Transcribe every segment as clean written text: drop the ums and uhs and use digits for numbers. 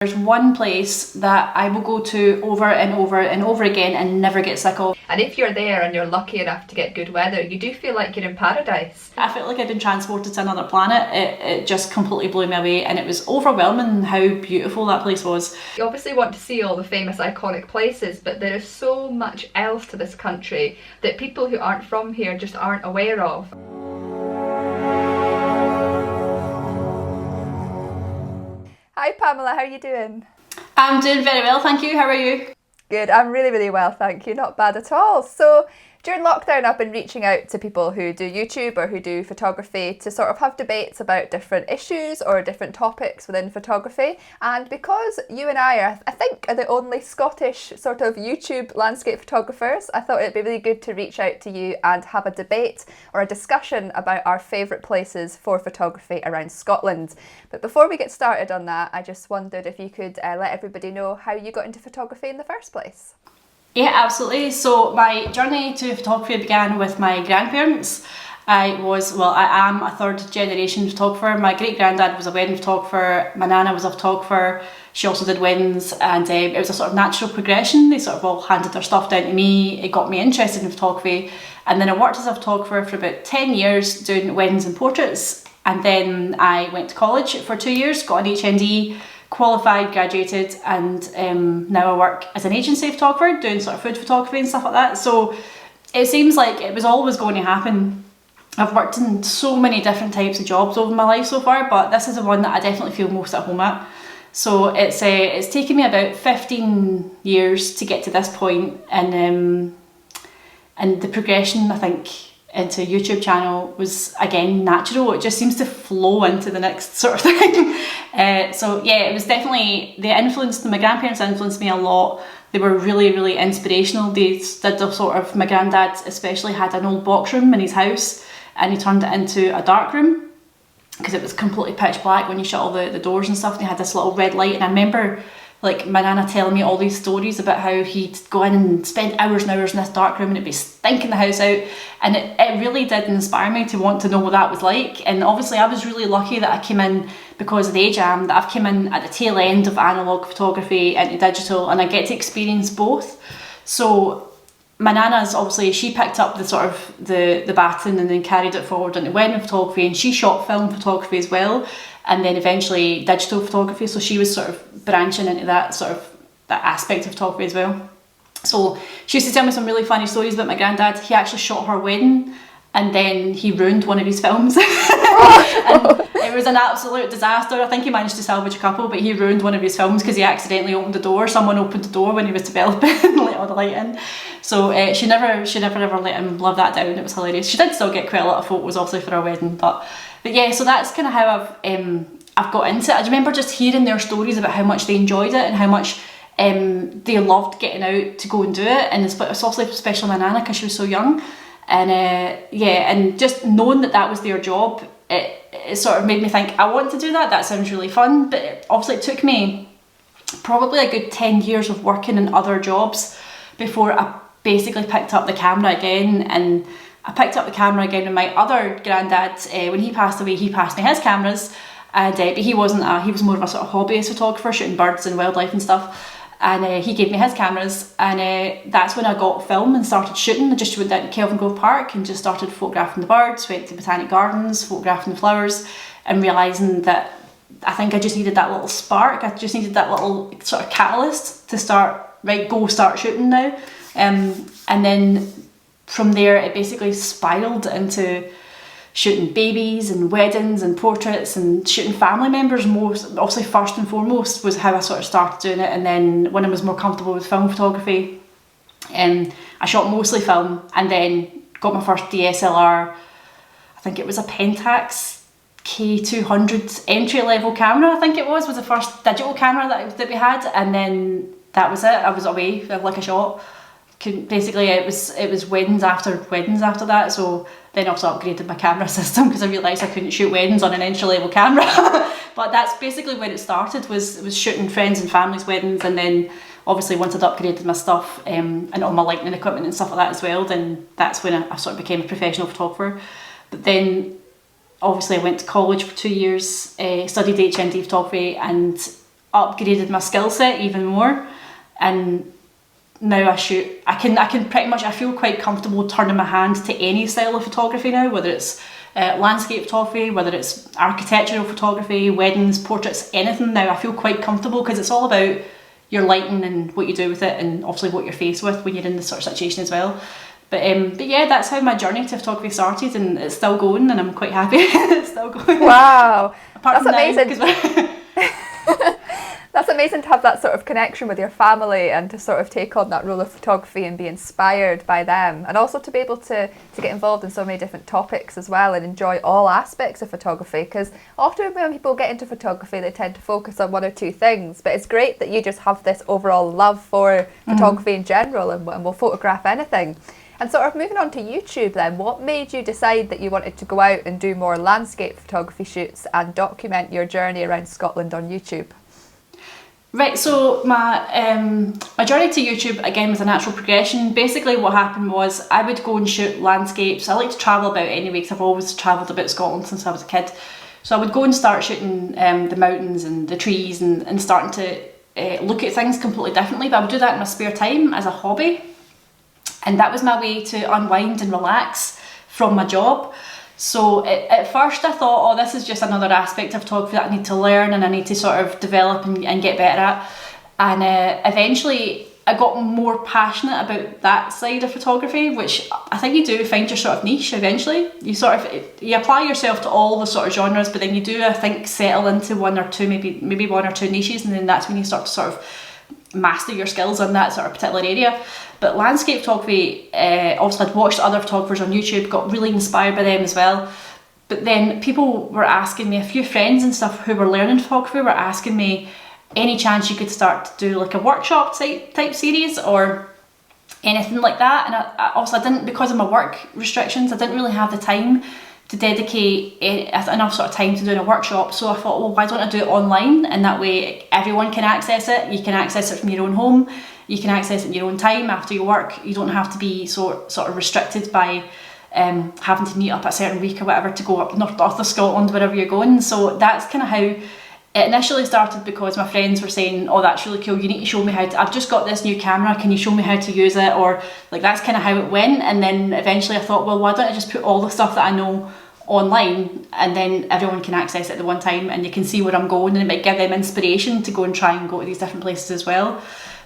There's one place that I will go to over and over and over again and never get sick of. And if you're there and you're lucky enough to get good weather, you do feel like you're in paradise. I felt like I'd been transported to another planet. It just completely blew me away, and it was overwhelming how beautiful that place was. You obviously want to see all the famous iconic places, but there is so much else to this country that people who aren't from here just aren't aware of. Hi Pamela, how are you doing? I'm doing very well, thank you. How are you? Good, I'm really well, thank you. Not bad at all. So during lockdown, I've been reaching out to people who do YouTube or who do photography to sort of have debates about different issues or different topics within photography. And because you and I think, are the only Scottish sort of YouTube landscape photographers, I thought it'd be really good to reach out to you and have a debate or a discussion about our favourite places for photography around Scotland. But before we get started on that, I just wondered if you could let everybody know how you got into photography in the first place. Yeah, absolutely. So my journey to photography began with my grandparents. I am a third generation photographer. My great granddad was a wedding photographer, my nana was a photographer, she also did weddings, and it was a sort of natural progression. They sort of all handed their stuff down to me. It got me interested in photography, and then I worked as a photographer for about 10 years doing weddings and portraits, and then I went to college for 2 years, got an HND, qualified, graduated, and now I work as an agency photographer doing sort of food photography and stuff like that. So it seems like it was always going to happen. I've worked in so many different types of jobs over my life so far, but this is the one that I definitely feel most at home at. So it's taken me about 15 years to get to this point, and the progression, I think, into a YouTube channel was again natural. It just seems to flow into the next sort of thing. So yeah, it was definitely my grandparents influenced me a lot. They were really inspirational. They did the sort of, my granddad especially had an old box room in his house, and he turned it into a dark room because it was completely pitch black when you shut all the doors and stuff. They had this little red light, and I remember like my nana telling me all these stories about how he'd go in and spend hours and hours in this dark room and it'd be stinking the house out, and it really did inspire me to want to know what that was like. And obviously I was really lucky that I came in, because of the age I am, that I've come in at the tail end of analogue photography into digital, and I get to experience both. So my nana's obviously, she picked up the sort of the baton and then carried it forward into wedding photography, and she shot film photography as well, and then eventually digital photography. So she was sort of branching into that sort of that aspect of photography as well. So she used to tell me some really funny stories about my granddad. He actually shot her wedding, and then he ruined one of his films. And it was an absolute disaster. I think he managed to salvage a couple, but he ruined one of his films because he accidentally opened the door. Someone opened the door when he was developing and let all the light in. So she never ever let him live that down. It was hilarious. She did still get quite a lot of photos obviously for her wedding, but yeah, so that's kind of how I've got into it. I remember just hearing their stories about how much they enjoyed it and how much they loved getting out to go and do it, and it's obviously especially my nana because she was so young. And and just knowing that was their job, it sort of made me think, I want to do that. That sounds really fun. But obviously it took me probably a good 10 years of working in other jobs before I basically picked up the camera again. And I picked up the camera again when my other granddad, when he passed away, he passed me his cameras, and but he wasn't he was more of a sort of hobbyist photographer, shooting birds and wildlife and stuff. And he gave me his cameras, and that's when I got film and started shooting. I just went down to Kelvin Grove Park and just started photographing the birds, went to Botanic Gardens, photographing the flowers, and realising that I think I just needed that little spark. I just needed that little sort of catalyst to start shooting now. And then from there it basically spiralled into shooting babies and weddings and portraits and shooting family members. Most obviously first and foremost was how I sort of started doing it, and then when I was more comfortable with film photography, I shot mostly film, and then got my first DSLR. I think it was a Pentax K200 entry level camera. I think it was the first digital camera that we had, and then that was it. I was away like a shot. Basically it was weddings after weddings after that. So then I also upgraded my camera system because I realised I couldn't shoot weddings on an entry level camera. But that's basically when it started, was shooting friends and family's weddings, and then obviously once I'd upgraded my stuff and all my lighting equipment and stuff like that as well, then that's when I sort of became a professional photographer. But then obviously I went to college for 2 years, studied HND photography, and upgraded my skill set even more, and now I can pretty much, I feel quite comfortable turning my hand to any style of photography now, whether it's landscape photography, whether it's architectural photography, weddings, portraits, anything. Now I feel quite comfortable because it's all about your lighting and what you do with it, and obviously what you're faced with when you're in this sort of situation as well. But yeah, that's how my journey to photography started, and it's still going, and I'm quite happy. It's still going. Wow, Apart that's from amazing. Now, That's amazing to have that sort of connection with your family and to sort of take on that role of photography and be inspired by them, and also to be able to get involved in so many different topics as well and enjoy all aspects of photography, because often when people get into photography they tend to focus on one or two things, but it's great that you just have this overall love for photography in general and will photograph anything. And sort of moving on to YouTube then, what made you decide that you wanted to go out and do more landscape photography shoots and document your journey around Scotland on YouTube? Right, so my journey to YouTube again was a natural progression. Basically what happened was I would go and shoot landscapes. I like to travel about anyway because I've always travelled about Scotland since I was a kid. So I would go and start shooting the mountains and the trees and starting to look at things completely differently. But I would do that in my spare time as a hobby. And that was my way to unwind and relax from my job. So at first I thought, oh, this is just another aspect of photography that I need to learn and I need to sort of develop and get better at. And eventually I got more passionate about that side of photography, which I think you do find your sort of niche eventually. You apply yourself to all the sort of genres, but then you do, I think, settle into one or two, maybe one or two niches, and then that's when you start to sort of master your skills on that sort of particular area. But landscape photography, obviously I'd watched other photographers on YouTube, got really inspired by them as well. But then people were asking me, a few friends and stuff who were learning photography were asking me, any chance you could start to do like a workshop type series or anything like that? And I didn't, because of my work restrictions, I didn't really have the time to dedicate enough sort of time to doing a workshop. So I thought, well, why don't I do it online? And that way everyone can access it. You can access it from your own home. You can access it in your own time after your work. You don't have to be sort of restricted by having to meet up a certain week or whatever to go up north of Scotland, wherever you're going. So that's kind of how it initially started, because my friends were saying, oh, that's really cool, you need to show me how to, I've just got this new camera, can you show me how to use it? Or like, that's kind of how it went. And then eventually I thought, well, why don't I just put all the stuff that I know online, and then everyone can access it at the one time and you can see where I'm going, and it might give them inspiration to go and try and go to these different places as well.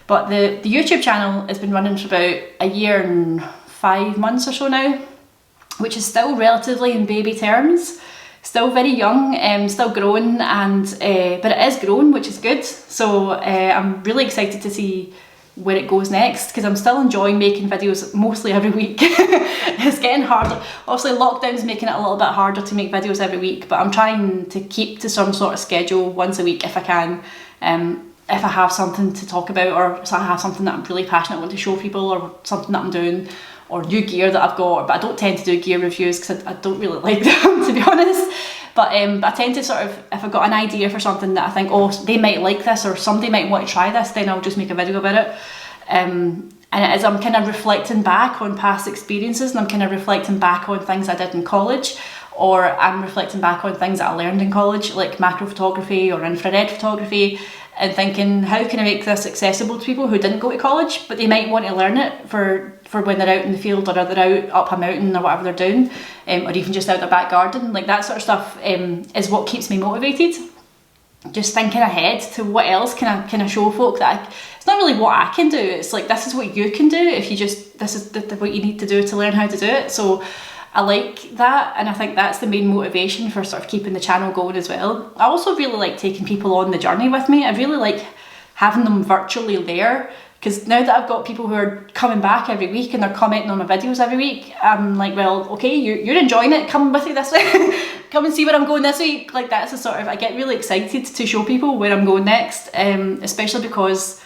But the YouTube channel has been running for about a year and 5 months or so now, which is still relatively in baby terms, still very young, still growing, and but it is growing, which is good. So I'm really excited to see where it goes next, because I'm still enjoying making videos mostly every week. It's getting harder. Obviously lockdown's making it a little bit harder to make videos every week, but I'm trying to keep to some sort of schedule once a week if I can. If I have something to talk about, or if I have something that I'm really passionate about to show people, or something that I'm doing, or new gear that I've got. But I don't tend to do gear reviews because I don't really like them, to be honest. But I tend to sort of, if I've got an idea for something that I think, oh, they might like this, or somebody might want to try this, then I'll just make a video about it. And it is, I'm kind of reflecting back on past experiences, and I'm kind of reflecting back on things I did in college, or I'm reflecting back on things that I learned in college, like macro photography or infrared photography, and thinking, how can I make this accessible to people who didn't go to college, but they might want to learn it for when they're out in the field, or they're out up a mountain, or whatever they're doing, or even just out their back garden. Like, that sort of stuff is what keeps me motivated. Just thinking ahead to what else can I show folk that it's not really what I can do, it's like, this is what you can do if you just, this is what you need to do to learn how to do it. So I like that, and I think that's the main motivation for sort of keeping the channel going as well. I also really like taking people on the journey with me. I really like having them virtually there, because now that I've got people who are coming back every week and they're commenting on my videos every week, I'm like, well, okay, you're enjoying it, come with me this week. Come and see where I'm going this week. Like, that's the sort of, I get really excited to show people where I'm going next, especially because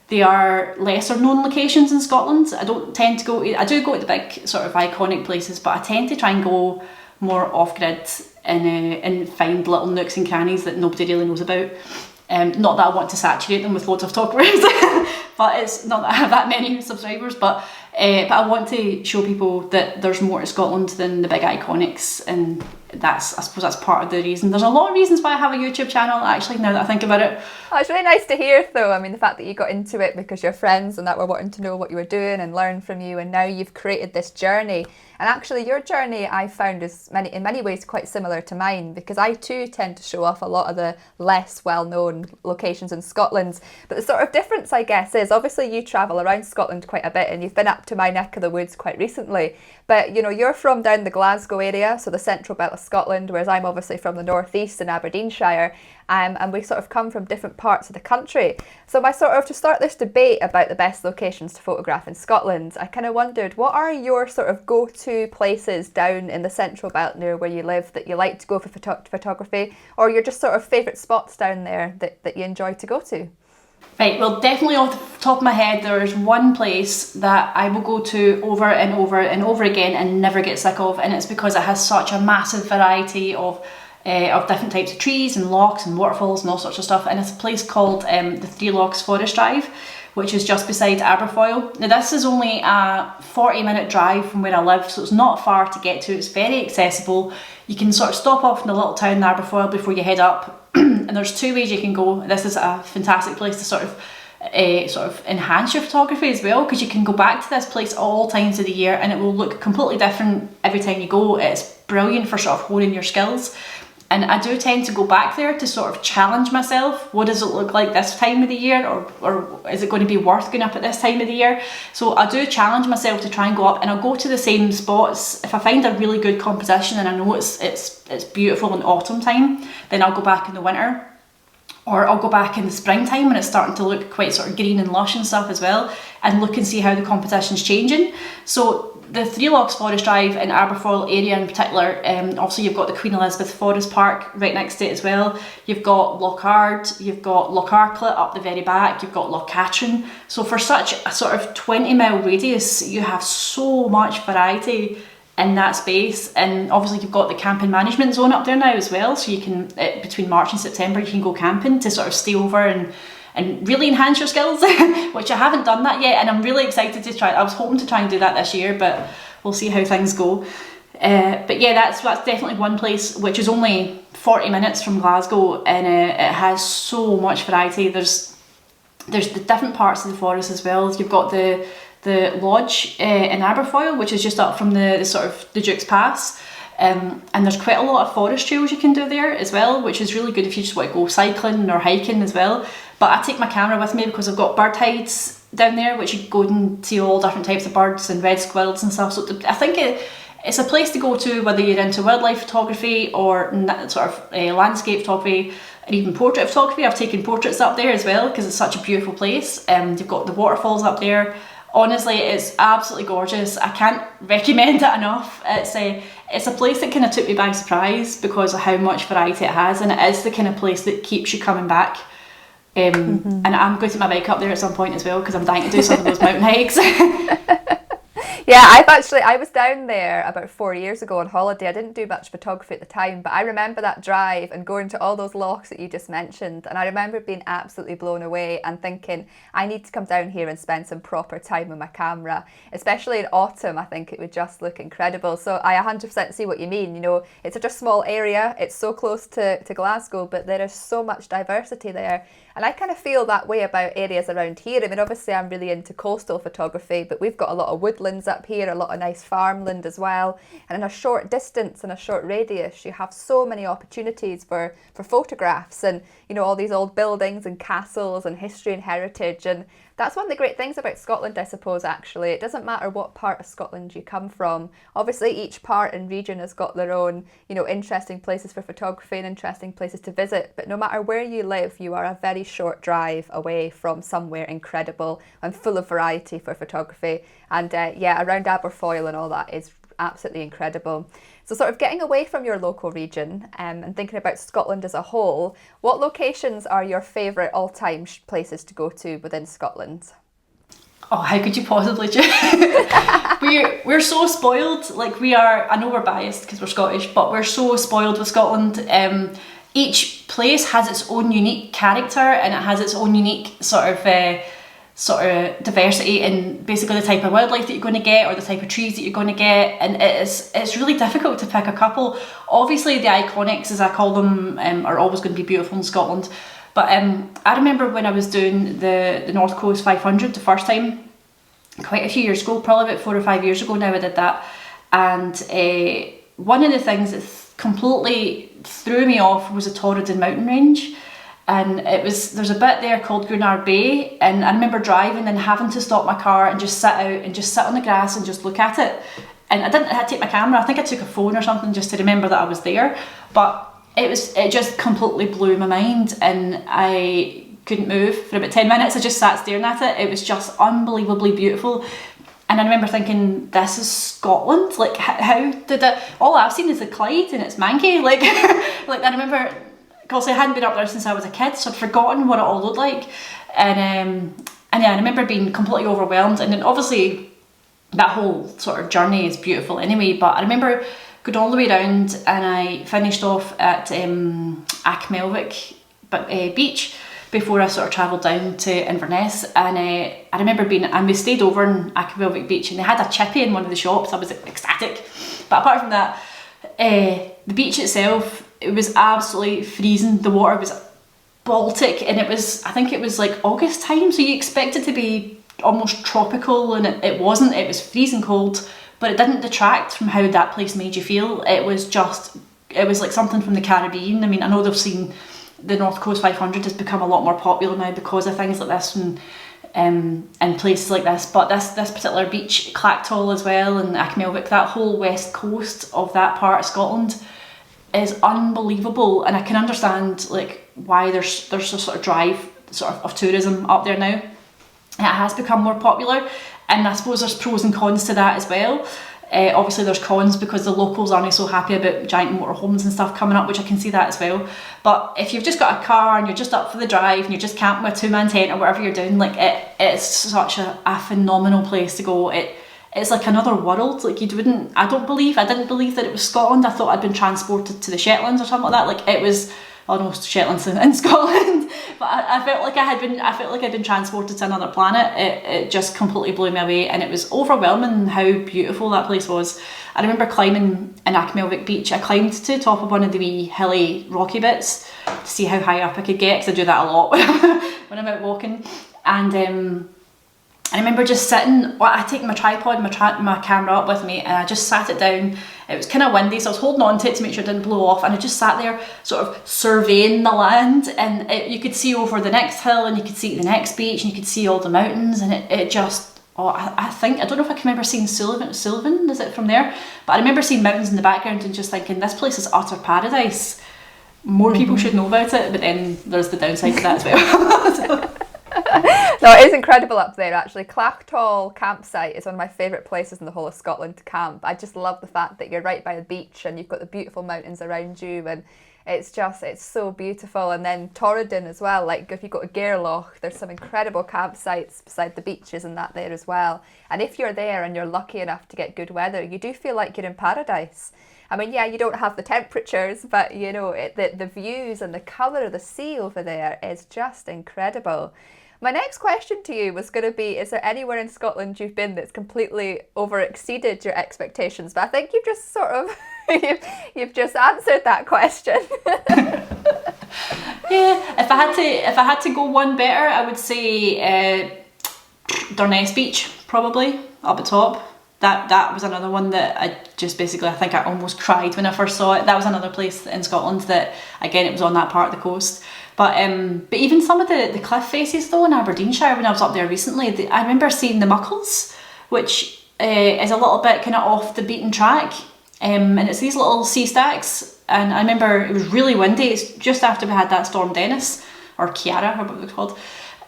they are lesser known locations in Scotland. I don't tend to I do go to the big sort of iconic places, but I tend to try and go more off-grid and find little nooks and crannies that nobody really knows about. Not that I want to saturate them with loads of photographers, but it's not that I have that many subscribers, but I want to show people that there's more to Scotland than the big iconics, and I suppose that's part of the reason. There's a lot of reasons why I have a YouTube channel, actually, now that I think about it. Oh, it's really nice to hear, though. I mean, the fact that you got into it because you're friends and that were wanting to know what you were doing and learn from you, and now you've created this journey. And actually, your journey, I found, is in many ways quite similar to mine, because I too tend to show off a lot of the less well-known locations in Scotland. But the sort of difference, I guess, is obviously you travel around Scotland quite a bit, and you've been up to my neck of the woods quite recently. But, you know, you're from down the Glasgow area, so the central belt of Scotland, whereas I'm obviously from the northeast in Aberdeenshire. And we sort of come from different parts of the country. So to start this debate about the best locations to photograph in Scotland, I kind of wondered, what are your sort of go-to places down in the central belt near where you live that you like to go for photography, or your just sort of favourite spots down there that you enjoy to go to? Right, well, definitely off the top of my head, there is one place that I will go to over and over and over again and never get sick of, and it's because it has such a massive variety of different types of trees and lochs and waterfalls and all sorts of stuff. And it's a place called the Three Lochs Forest Drive, which is just beside Aberfoyle. Now, this is only a 40-minute drive from where I live, so it's not far to get to. It's very accessible. You can sort of stop off in the little town Aberfoyle before you head up, and there's two ways you can go. This is a fantastic place to sort of enhance your photography as well, because you can go back to this place all times of the year and it will look completely different every time you go. It's brilliant for sort of honing your skills. And I do tend to go back there to sort of challenge myself. What does it look like this time of the year? Or is it going to be worth going up at this time of the year? So I do challenge myself to try and go up, and I'll go to the same spots. If I find a really good composition and I know it's beautiful in autumn time, then I'll go back in the winter. Or I'll go back in the springtime when it's starting to look quite sort of green and lush and stuff as well, and look and see how the composition's changing. So the Three Lochs Forest Drive in Aberfoyle area in particular, obviously you've got the Queen Elizabeth Forest Park right next to it as well. You've got Loch Ard, you've got Loch Arklet up the very back, you've got Loch Katrine. So for such a sort of 20-mile radius, you have so much variety in that space. And obviously you've got the camping management zone up there now as well, so you can, between March and September, you can go camping to sort of stay over and really enhance your skills, which I haven't done that yet, and I'm really excited to try. I was hoping to try and do that this year, but we'll see how things go. But yeah, that's definitely one place which is only 40 minutes from Glasgow, and it has so much variety. There's the different parts of the forest as well. You've got the lodge in Aberfoyle, which is just up from the sort of the Duke's Pass. And there's quite a lot of forest trails you can do there as well, which is really good if you just want to go cycling or hiking as well. But I take my camera with me because I've got bird hides down there, which you go and see all different types of birds and red squirrels and stuff. So I think it's a place to go to whether you're into wildlife photography or sort of landscape photography and even portrait photography. I've taken portraits up there as well because it's such a beautiful place. You've got the waterfalls up there. Honestly, it's absolutely gorgeous. I can't recommend it enough. It's a place that kind of took me by surprise because of how much variety it has, and it is the kind of place that keeps you coming back. And I'm going to take my bike up there at some point as well because I'm dying to do some of those mountain hikes. Yeah, I was down there about 4 years ago on holiday. I didn't do much photography at the time, but I remember that drive and going to all those lochs that you just mentioned, and I remember being absolutely blown away and thinking, I need to come down here and spend some proper time with my camera, especially in autumn. I think it would just look incredible. So I 100% see what you mean. You know, it's such a small area, it's so close to Glasgow, but there is so much diversity there. And I kind of feel that way about areas around here. I mean, obviously I'm really into coastal photography, but we've got a lot of woodlands up here, a lot of nice farmland as well. And in a short distance and a short radius, you have so many opportunities for photographs and, you know, all these old buildings and castles and history and heritage. And that's one of the great things about Scotland, I suppose, actually. It doesn't matter what part of Scotland you come from. Obviously, each part and region has got their own, you know, interesting places for photography and interesting places to visit. But no matter where you live, you are a very short drive away from somewhere incredible and full of variety for photography. And yeah, around Aberfoyle and all that is absolutely incredible. So sort of getting away from your local region and thinking about Scotland as a whole, what locations are your favourite all-time places to go to within Scotland? Oh, how could you possibly do? We're so spoiled. Like, we are, I know we're biased because we're Scottish, but we're so spoiled with Scotland. Each place has its own unique character and it has its own unique sort of sort of diversity in basically the type of wildlife that you're going to get or the type of trees that you're going to get, and it's really difficult to pick a couple. Obviously the iconics, as I call them, are always going to be beautiful in Scotland, but I remember when I was doing the North Coast 500 the first time, quite a few years ago, probably about 4 or 5 years ago now I did that, and one of the things that completely threw me off was the Torridon mountain range. And there's a bit there called Gunnar Bay, and I remember driving and having to stop my car and just sit out and just sit on the grass and just look at it. And I had to take my camera. I think I took a phone or something just to remember that I was there. But it just completely blew my mind, and I couldn't move for about 10 minutes. I just sat staring at it. It was just unbelievably beautiful. And I remember thinking, this is Scotland? Like, how did that? All I've seen is the Clyde and it's manky. Like, like I remember, because I hadn't been up there since I was a kid, so I'd forgotten what it all looked like. And yeah, I remember being completely overwhelmed. And then obviously that whole sort of journey is beautiful anyway, but I remember going all the way around, and I finished off at Achmelwick beach before I sort of travelled down to Inverness. And I remember we stayed over in Achmelwick beach, and they had a chippy in one of the shops. I was ecstatic. But apart from that, the beach itself, it was absolutely freezing. The water was Baltic, and I think it was like August time, so you expect it to be almost tropical, and it wasn't. It was freezing cold, but it didn't detract from how that place made you feel. It was like something from the Caribbean. I mean, I know they've seen the North Coast 500 has become a lot more popular now because of things like this and places like this, but this particular beach, Clactall as well, and Achmelwick, that whole west coast of that part of Scotland is unbelievable. And I can understand like why there's a sort of drive of tourism up there now. It has become more popular, and I suppose there's pros and cons to that as well. Obviously there's cons because the locals aren't so happy about giant motorhomes and stuff coming up, which I can see that as well. But if you've just got a car and you're just up for the drive and you're just camping with a 2-man tent or whatever you're doing, like it's such a phenomenal place to go. It's like another world. Like I didn't believe that it was Scotland. I thought I'd been transported to the Shetlands or something like that. Like it was, almost Shetlands in Scotland, but I felt like I'd been transported to another planet. It just completely blew me away, and it was overwhelming how beautiful that place was. I remember climbing in Achmelwick beach. I climbed to the top of one of the wee hilly rocky bits to see how high up I could get, because I do that a lot when I'm out walking. And I remember just sitting, I taken my tripod, my camera up with me, and I just sat it down. It was kind of windy, so I was holding on to it to make sure it didn't blow off, and I just sat there sort of surveying the land, and you could see over the next hill, and you could see the next beach, and you could see all the mountains, and it just, I don't know if I can remember seeing Sullivan, is it from there? But I remember seeing mountains in the background and just thinking, this place is utter paradise. More people should know about it, but then there's the downside to that as well. So. No, it is incredible up there actually. Clactall campsite is one of my favourite places in the whole of Scotland to camp. I just love the fact that you're right by the beach and you've got the beautiful mountains around you, and it's so beautiful. And then Torridon as well, like if you go to Gairloch, there's some incredible campsites beside the beaches and that there as well. And if you're there and you're lucky enough to get good weather, you do feel like you're in paradise. I mean, yeah, you don't have the temperatures, but you know, the views and the colour of the sea over there is just incredible. My next question to you was going to be, is there anywhere in Scotland you've been that's completely over-exceeded your expectations? But I think you've just sort of, you've just answered that question. Yeah, if I had to go one better, I would say Durness Beach, probably, up at top. That was another one that I think I almost cried when I first saw it. That was another place in Scotland that, again, it was on that part of the coast. But even some of the cliff faces though in Aberdeenshire, when I was up there recently, I remember seeing the Muckles, which is a little bit kind of off the beaten track, and it's these little sea stacks. And I remember it was really windy. It's just after we had that storm Dennis, or Ciara, however it was called.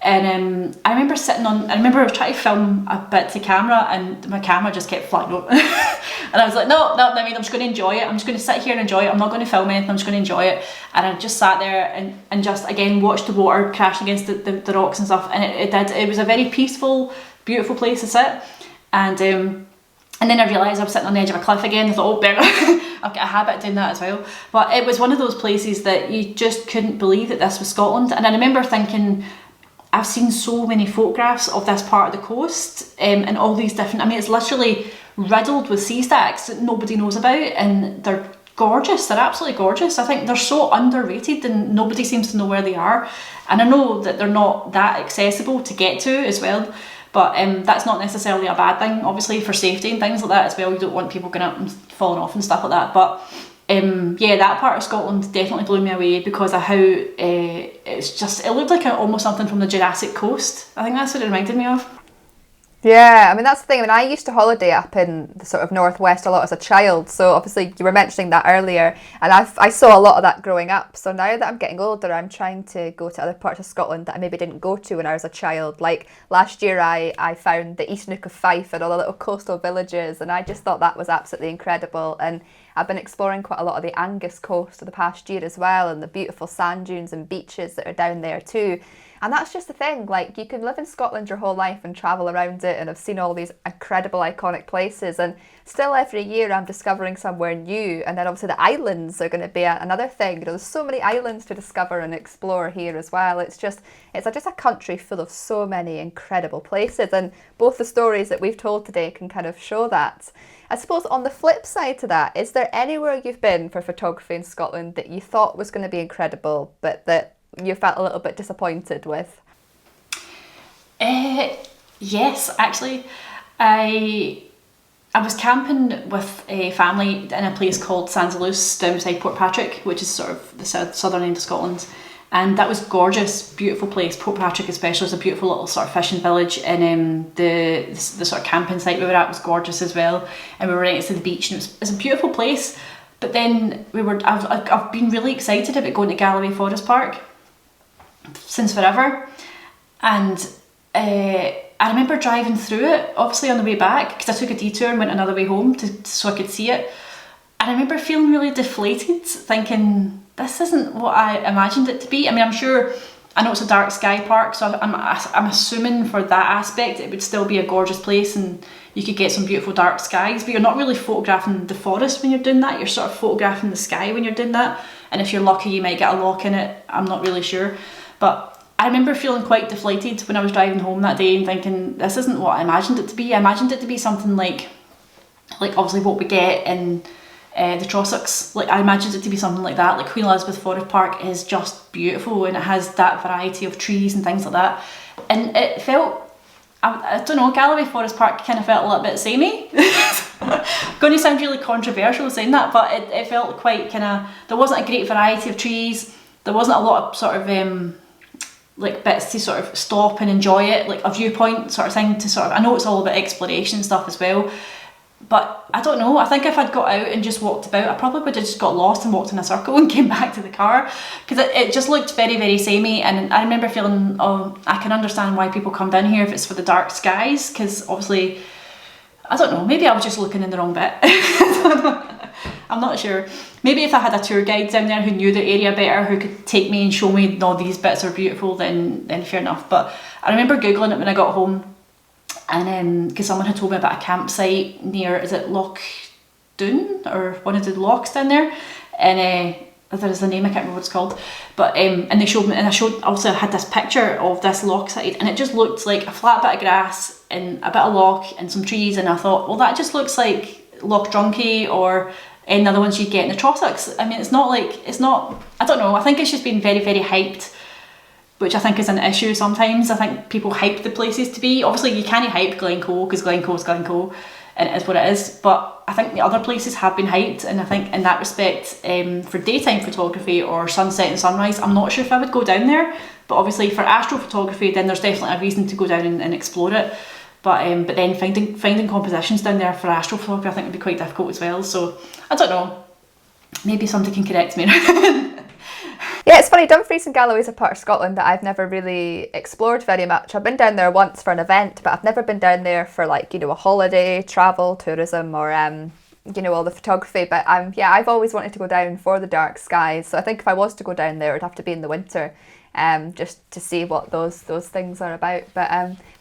And I remember I remember trying to film a bit to camera, and my camera just kept flying over. And I was like, no, I mean, I'm just going to enjoy it. I'm just going to sit here and enjoy it. I'm not going to film anything. I'm just going to enjoy it. And I just sat there and just, again, watched the water crash against the rocks and stuff. And it was a very peaceful, beautiful place to sit. And then I realised I was sitting on the edge of a cliff again. I thought, oh, better. I've got a habit of doing that as well. But it was one of those places that you just couldn't believe that this was Scotland. And I remember thinking, I've seen so many photographs of this part of the coast, and all these different, I mean, it's literally riddled with sea stacks that nobody knows about, and they're gorgeous. They're absolutely gorgeous. I think they're so underrated and nobody seems to know where they are. And I know that they're not that accessible to get to as well, but that's not necessarily a bad thing, obviously, for safety and things like that as well. You don't want people going up and falling off and stuff like that. But yeah, that part of Scotland definitely blew me away because of how it looked like almost something from the Jurassic Coast. I think that's what it reminded me of. Yeah, I mean, that's the thing. I mean, I used to holiday up in the sort of northwest a lot as a child. So obviously you were mentioning that earlier, and I saw a lot of that growing up. So now that I'm getting older, I'm trying to go to other parts of Scotland that I maybe didn't go to when I was a child. Like last year, I found the East Neuk of Fife and all the little coastal villages, and I just thought that was absolutely incredible. And I've been exploring quite a lot of the Angus coast for the past year as well, and the beautiful sand dunes and beaches that are down there too. And that's just the thing, like you can live in Scotland your whole life and travel around it and have seen all these incredible iconic places, and still every year I'm discovering somewhere new. And then obviously the islands are going to be another thing. You know, there's so many islands to discover and explore here as well. It's just a country full of so many incredible places, and both the stories that we've told today can kind of show that. I suppose on the flip side to that, is there anywhere you've been for photography in Scotland that you thought was going to be incredible but that you felt a little bit disappointed with? Yes, actually. I was camping with a family in a place called Sansalus down beside Portpatrick, which is sort of the southern end of Scotland, and that was gorgeous, beautiful place. Portpatrick especially is a beautiful little sort of fishing village, and the sort of camping site we were at was gorgeous as well, and we were right next to the beach, and it was a beautiful place. But then I've been really excited about going to Galloway Forest Park since forever, and I remember driving through it obviously on the way back because I took a detour and went another way home so I could see it, and I remember feeling really deflated, thinking this isn't what I imagined it to be. I mean, I know it's a dark sky park, so I'm assuming for that aspect it would still be a gorgeous place and you could get some beautiful dark skies, but you're not really photographing the forest when you're doing that. You're sort of photographing the sky when you're doing that, and if you're lucky you might get a lock in it. I'm not really sure. But I remember feeling quite deflated when I was driving home that day and thinking, this isn't what I imagined it to be. I imagined it to be something like obviously what we get in the Trossachs. Like I imagined it to be something like that. Like Queen Elizabeth Forest Park is just beautiful and it has that variety of trees and things like that. And it felt, I don't know, Galloway Forest Park kind of felt a little bit samey. I'm going to sound really controversial saying that, but it felt quite kind of, there wasn't a great variety of trees. There wasn't a lot of sort of like bits to sort of stop and enjoy it, like a viewpoint sort of thing to sort of, I know it's all about exploration stuff as well, but I don't know, I think if I'd got out and just walked about, I probably would have just got lost and walked in a circle and came back to the car, because it just looked very, very samey. And I remember feeling, oh, I can understand why people come down here if it's for the dark skies, because obviously, I don't know, maybe I was just looking in the wrong bit. I'm not sure. Maybe if I had a tour guide down there who knew the area better, who could take me and show me, no, these bits are beautiful, then fair enough. But I remember Googling it when I got home, and because someone had told me about a campsite near, is it Loch Doon, or one of the lochs down there, and there's the name, I can't remember what it's called, but and they showed me, and I had this picture of this loch side, and it just looked like a flat bit of grass and a bit of loch and some trees, and I thought, well, that just looks like Loch Drunkey or any other ones you get in the Trossachs. I mean, it's not, I don't know, I think it's just been very, very hyped, which I think is an issue sometimes. I think people hype the places to be, obviously you can't hype Glencoe because Glencoe is Glencoe and it is what it is, but I think the other places have been hyped, and I think in that respect, for daytime photography or sunset and sunrise, I'm not sure if I would go down there, but obviously for astrophotography then there's definitely a reason to go down and explore it. But then finding compositions down there for astrophotography I think would be quite difficult as well. So I don't know. Maybe somebody can correct me. Yeah, it's funny, Dumfries and Galloway is a part of Scotland that I've never really explored very much. I've been down there once for an event, but I've never been down there for a holiday, travel, tourism, or all the photography. But I've always wanted to go down for the dark skies. So I think if I was to go down there, it would have to be in the winter. Just to see what those things are about. But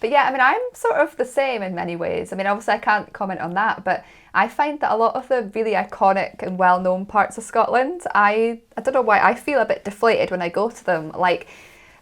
yeah, I mean, I'm sort of the same in many ways. I mean, obviously I can't comment on that, but I find that a lot of the really iconic and well-known parts of Scotland, I don't know why, I feel a bit deflated when I go to them. Like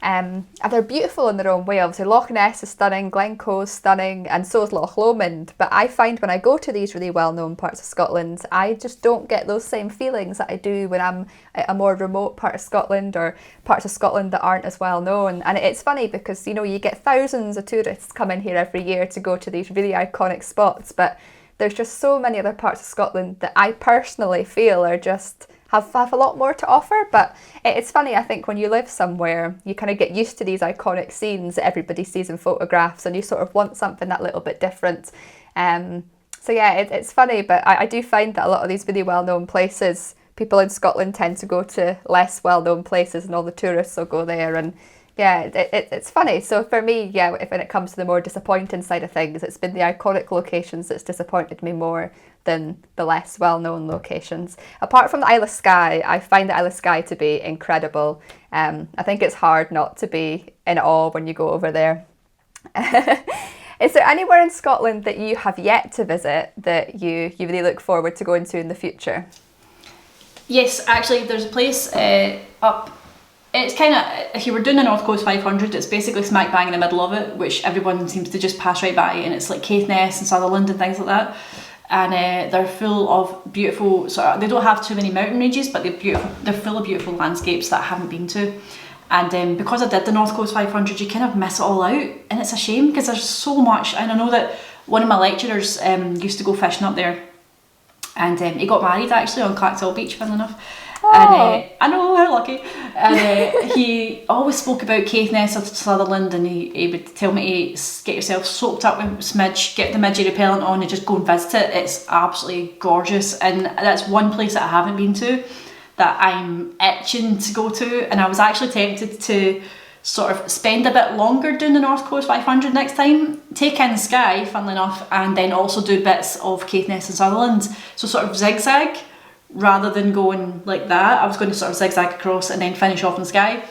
And they're beautiful in their own way. Obviously, Loch Ness is stunning, Glencoe's stunning, and so is Loch Lomond. But I find when I go to these really well-known parts of Scotland, I just don't get those same feelings that I do when I'm at a more remote part of Scotland or parts of Scotland that aren't as well known. And it's funny because, you know, you get thousands of tourists come in here every year to go to these really iconic spots, but there's just so many other parts of Scotland that I personally feel are just have a lot more to offer. But it's funny, I think when you live somewhere, you kind of get used to these iconic scenes that everybody sees in photographs, and you sort of want something that little bit different. So yeah, it's funny, but I do find that a lot of these really well-known places, people in Scotland tend to go to less well-known places, and all the tourists will go there. And yeah, it's funny. So for me, yeah, when it comes to the more disappointing side of things, it's been the iconic locations that's disappointed me more than the less well-known locations. Apart from the Isle of Skye, I find the Isle of Skye to be incredible. I think it's hard not to be in awe when you go over there. Is there anywhere in Scotland that you have yet to visit that you really look forward to going to in the future? Yes, actually, there's a place up. It's kind of, if you were doing the North Coast 500, it's basically smack bang in the middle of it, which everyone seems to just pass right by, and it's like Caithness and Sutherland and things like that. And they're full of beautiful, they don't have too many mountain ranges, but they're full of beautiful landscapes that I haven't been to. And because I did the North Coast 500, you kind of miss it all out, and it's a shame because there's so much. And I know that one of my lecturers used to go fishing up there, and he got married actually on Clacktall Beach, funnily enough. Oh. And I know, how lucky. And he always spoke about Caithness or Sutherland, and he would tell me to get yourself soaked up with smidge, get the midgie repellent on, and just go and visit it. It's absolutely gorgeous, and that's one place that I haven't been to that I'm itching to go to. And I was actually tempted to sort of spend a bit longer doing the North Coast 500 next time, take in Skye, funnily enough, and then also do bits of Caithness and Sutherland, so sort of zigzag. Rather than going like that, I was going to sort of zigzag across and then finish off in Skye.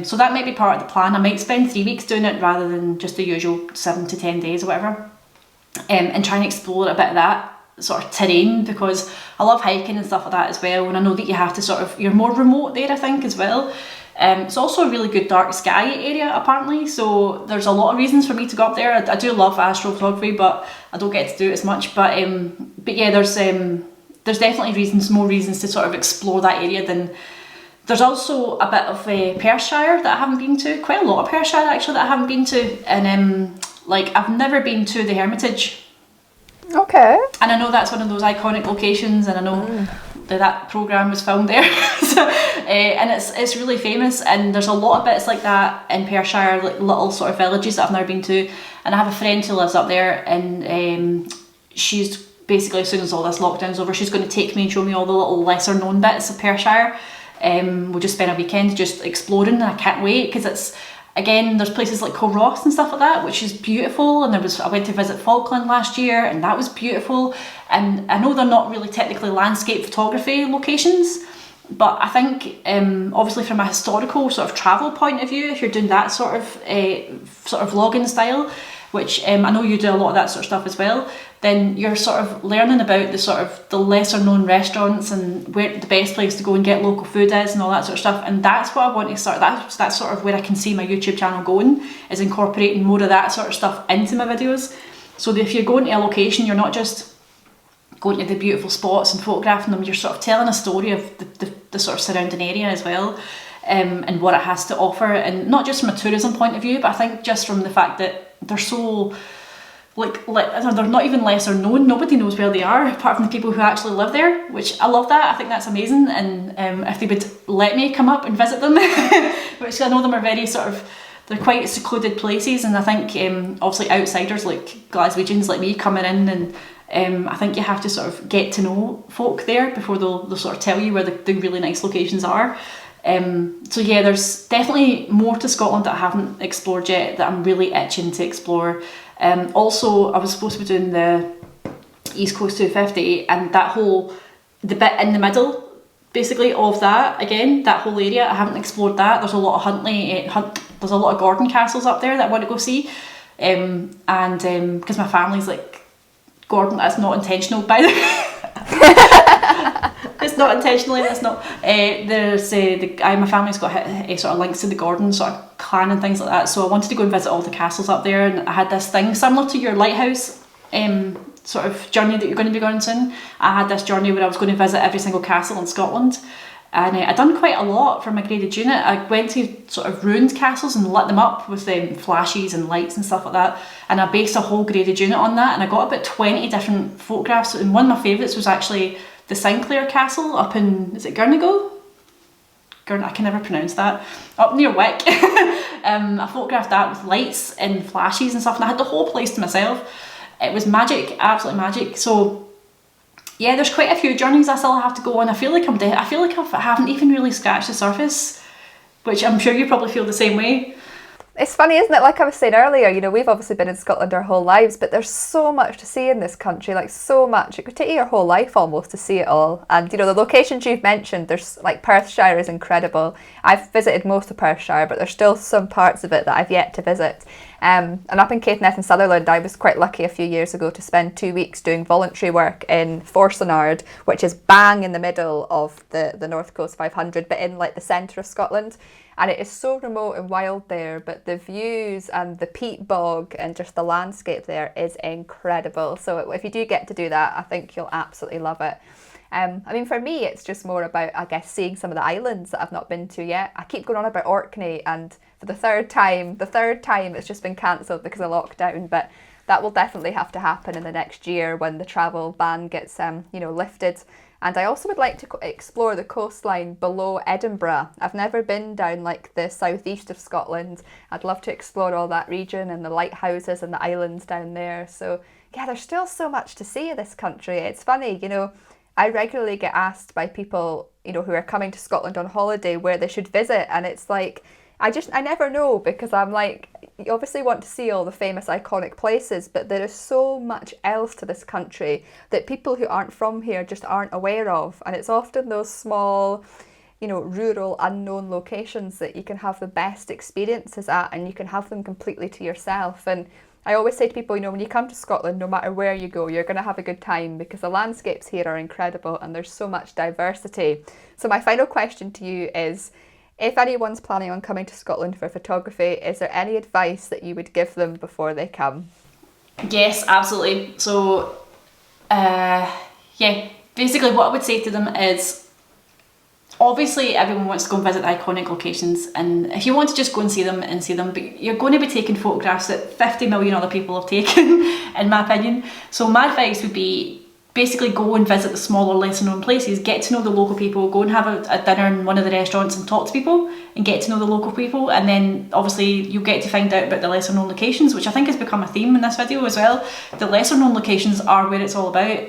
So that might be part of the plan. I might spend 3 weeks doing it rather than just the usual 7 to 10 days or whatever. And try and explore a bit of that sort of terrain, because I love hiking and stuff like that as well. And I know that you have to sort of, you're more remote there, I think, as well. It's also a really good dark sky area apparently, so there's a lot of reasons for me to go up there. I do love astrophotography, but I don't get to do it as much. But yeah, there's definitely more reasons to sort of explore that area. Than there's also a bit of Perthshire that I haven't been to, quite a lot of Perthshire actually that I haven't been to, and like I've never been to the Hermitage. Okay. And I know that's one of those iconic locations, and I know that programme was filmed there. So, and it's really famous, and there's a lot of bits like that in Perthshire, like little sort of villages that I've never been to. And I have a friend who lives up there, and she's basically, as soon as all this lockdown's over, she's going to take me and show me all the little lesser known bits of Perthshire. We'll just spend a weekend just exploring, and I can't wait, because it's, again, there's places like Culross and stuff like that, which is beautiful. And I went to visit Falkland last year, and that was beautiful. And I know they're not really technically landscape photography locations, but I think obviously from a historical sort of travel point of view, if you're doing that sort of vlogging style, which I know you do a lot of that sort of stuff as well, then you're sort of learning about the lesser known restaurants and where the best place to go and get local food is and all that sort of stuff. And that's what I want to start, that's sort of where I can see my YouTube channel going, is incorporating more of that sort of stuff into my videos. So that if you're going to a location, you're not just going to the beautiful spots and photographing them, you're sort of telling a story of the sort of surrounding area as well. And what it has to offer, and not just from a tourism point of view, but I think just from the fact that they're so they're not even lesser known. Nobody knows where they are apart from the people who actually live there, which I love that. I think that's amazing. And if they would let me come up and visit them, which I know them are very sort of, they're quite secluded places, and I think obviously outsiders like Glaswegians like me coming in, and I think you have to sort of get to know folk there before they'll sort of tell you where the really nice locations are. So yeah, there's definitely more to Scotland that I haven't explored yet that I'm really itching to explore. Also, I was supposed to be doing the East Coast 250, and the bit in the middle basically of that, again, that whole area, I haven't explored that. There's a lot of Huntly, there's a lot of Gordon castles up there that I want to go see, and because my family's like, Gordon, that's not intentional by the way. It's not intentionally, that's not. My family's got sort of links to the Gordon sort of clan and things like that. So I wanted to go and visit all the castles up there, and I had this thing similar to your lighthouse sort of journey that you're going to be going soon. I had this journey where I was going to visit every single castle in Scotland, and I'd done quite a lot for my graded unit. I went to sort of ruined castles and lit them up with flashes and lights and stuff like that, and I based a whole graded unit on that, and I got about 20 different photographs, and one of my favourites was actually the Sinclair Castle up in, is it Gurnigo? I can never pronounce that, up near Wick. I photographed that with lights and flashes and stuff, and I had the whole place to myself. It was magic, absolutely magic. So yeah, there's quite a few journeys I still have to go on. I feel like I haven't even really scratched the surface, which I'm sure you probably feel the same way. It's funny, isn't it? Like I was saying earlier, you know, we've obviously been in Scotland our whole lives, but there's so much to see in this country, like so much. It could take you your whole life almost to see it all. And, you know, the locations you've mentioned, there's like Perthshire is incredible. I've visited most of Perthshire, but there's still some parts of it that I've yet to visit. And up in Caithness and Sutherland, I was quite lucky a few years ago to spend 2 weeks doing voluntary work in Forsonard, which is bang in the middle of the North Coast 500, but in like the centre of Scotland. And it is so remote and wild there, but the views and the peat bog and just the landscape there is incredible. So if you do get to do that, I think you'll absolutely love it. I mean, for me, it's just more about, I guess, seeing some of the islands that I've not been to yet. I keep going on about Orkney, and for the third time it's just been cancelled because of lockdown, but that will definitely have to happen in the next year when the travel ban gets, lifted. And I also would like to explore the coastline below Edinburgh. I've never been down like the southeast of Scotland. I'd love to explore all that region and the lighthouses and the islands down there. So yeah, there's still so much to see in this country. It's funny, you know, I regularly get asked by people, you know, who are coming to Scotland on holiday where they should visit. And it's like, I never know, because I'm like, you obviously want to see all the famous iconic places, but there is so much else to this country that people who aren't from here just aren't aware of. And it's often those small, you know, rural, unknown locations that you can have the best experiences at, and you can have them completely to yourself. And I always say to people, you know, when you come to Scotland, no matter where you go, you're going to have a good time, because the landscapes here are incredible and there's so much diversity. So my final question to you is, if anyone's planning on coming to Scotland for photography, is there any advice that you would give them before they come? Yes, absolutely. So, basically what I would say to them is, obviously everyone wants to go and visit the iconic locations, and if you want to just go and see them, but you're going to be taking photographs that 50 million other people have taken, in my opinion. So my advice would be, basically go and visit the smaller, lesser known places, get to know the local people, go and have a dinner in one of the restaurants and talk to people and get to know the local people, and then obviously you'll get to find out about the lesser known locations, which I think has become a theme in this video as well. The lesser known locations are where it's all about.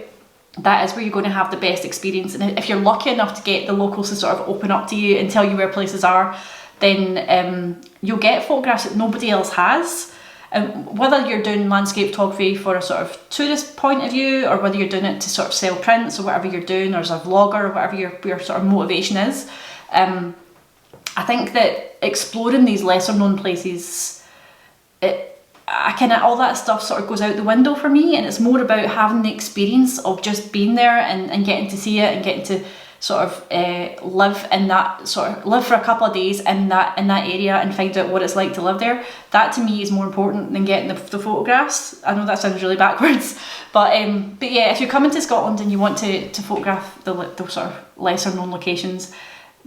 That is where you're going to have the best experience, and if you're lucky enough to get the locals to sort of open up to you and tell you where places are, then you'll get photographs that nobody else has. Whether you're doing landscape photography for a sort of tourist point of view, or whether you're doing it to sort of sell prints or whatever you're doing, or as a vlogger, or whatever your sort of motivation is, I think that exploring these lesser known places, all that stuff sort of goes out the window for me, and it's more about having the experience of just being there and getting to see it and getting to sort of live for a couple of days in that area and find out what it's like to live there. That to me is more important than getting the photographs. I know that sounds really backwards, but yeah, if you're coming to Scotland and you want to photograph the sort of lesser known locations,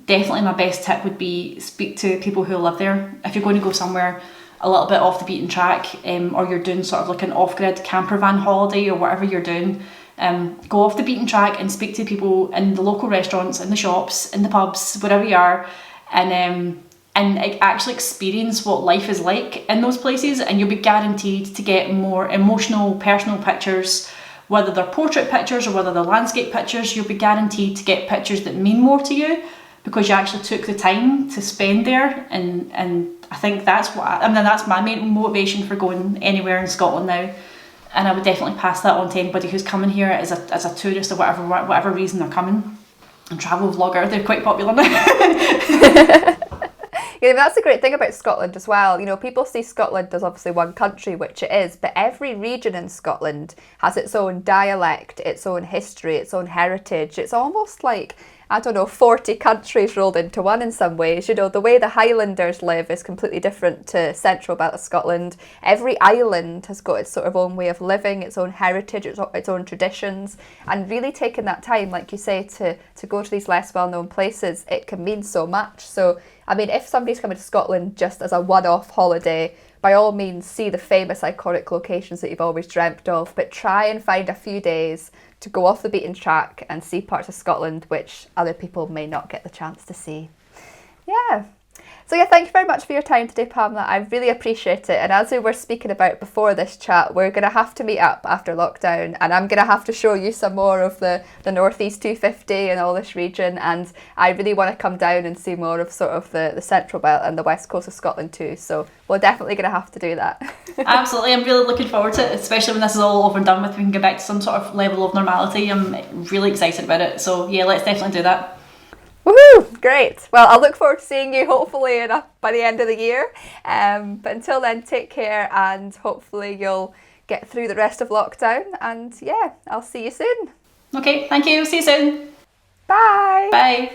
definitely my best tip would be speak to people who live there. If you're going to go somewhere a little bit off the beaten track, or you're doing sort of like an off-grid camper van holiday or whatever you're doing, go off the beaten track and speak to people in the local restaurants, in the shops, in the pubs, wherever you are, and actually experience what life is like in those places, and you'll be guaranteed to get more emotional, personal pictures, whether they're portrait pictures or whether they're landscape pictures. You'll be guaranteed to get pictures that mean more to you because you actually took the time to spend there, and I think that's that's my main motivation for going anywhere in Scotland now. And I would definitely pass that on to anybody who's coming here as a tourist or whatever reason they're coming. And travel vlogger, they're quite popular now. Yeah, that's the great thing about Scotland as well. You know, people see Scotland as obviously one country, which it is, but every region in Scotland has its own dialect, its own history, its own heritage. It's almost like I don't know, 40 countries rolled into one in some ways. You know, the way the Highlanders live is completely different to central belt of Scotland. Every island has got its sort of own way of living, its own heritage, its own traditions, and really taking that time, like you say, to go to these less well-known places, it can mean so much. So, I mean, if somebody's coming to Scotland just as a one-off holiday, by all means, see the famous iconic locations that you've always dreamt of, but try and find a few days to go off the beaten track and see parts of Scotland which other people may not get the chance to see. Yeah. So yeah, thank you very much for your time today, Pamela. I really appreciate it. And as we were speaking about before this chat, we're going to have to meet up after lockdown, and I'm going to have to show you some more of the Northeast 250 and all this region. And I really want to come down and see more of sort of the Central Belt and the West Coast of Scotland too. So we're definitely going to have to do that. Absolutely, I'm really looking forward to it, especially when this is all over and done with. We can get back to some sort of level of normality. I'm really excited about it. So yeah, let's definitely do that. Woohoo! Great. Well, I'll look forward to seeing you hopefully by the end of the year. But until then, take care, and hopefully you'll get through the rest of lockdown. And yeah, I'll see you soon. Okay, thank you. See you soon. Bye. Bye.